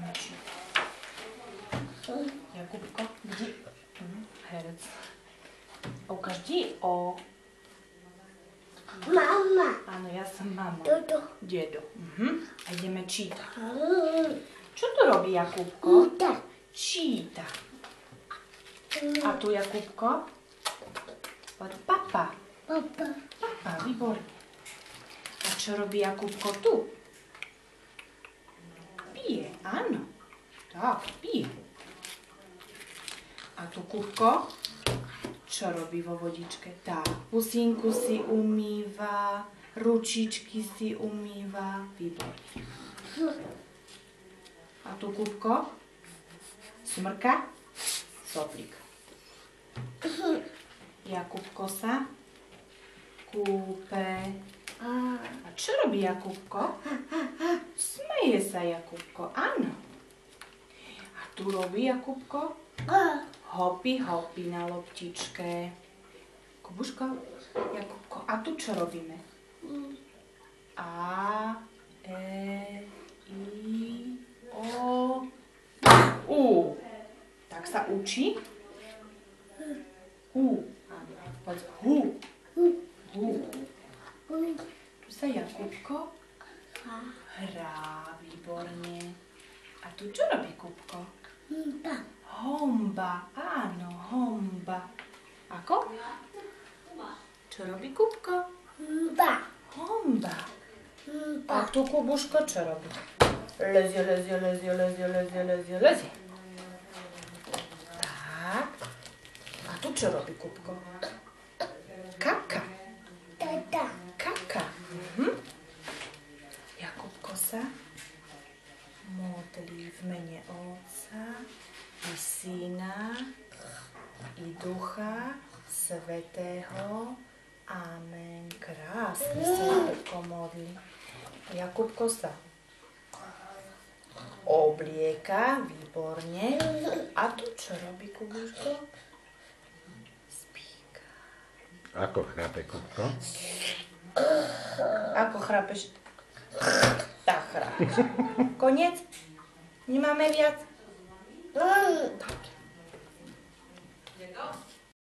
ideme čítať. Jakubko, kde? Herec. Ukáž, kde O? Mama. Áno, ja som mama. Dedo. Dedo. A ideme čítať. Čo tu robí Jakubko? Číta. A tu Jakubko? Papa. Papa, výborne. A čo robí Jakubko tu? Pije, áno. Tak, pije. A tu Kubko? Čo robí vo vodičke? Tak, pusinku si umýva, ručičky si umýva. Výborne. A tu Kubko? Smrka? Soplík. Jakubko sa kúpe. A čo robí Jakubko? Smeje sa Jakubko, áno. A tu robí Jakubko? Hopy, hopy na loptičke. Kubuško, Jakubko, a tu čo robíme? A, E, I, O, U. Tak sa učí? U. Povedz hu. Hu. Tu sa Jakubko hrá, výborne. A tu čo robí Kubko? Homba, áno, homba. Ako? Čo robí Kubko? Homba. A tu Kubuško čo robí? Lezie, lezie, lezie, lezie, lezie, lezie, lezie. Tak. A tu čo robí Kubko? Kaka. Kaka. Jakubko sa modlí v mene Otca i Syna i Ducha Svätého. Amen. Krásne sa Jakubko modlí. Jakubko sa oblieka, výborne. A tu čo robí Kubuško? Spíka. Ako chrápe Kubko? Ako chrápeš? Tak chrápeš. Koniec? Nemáme viac? Tak.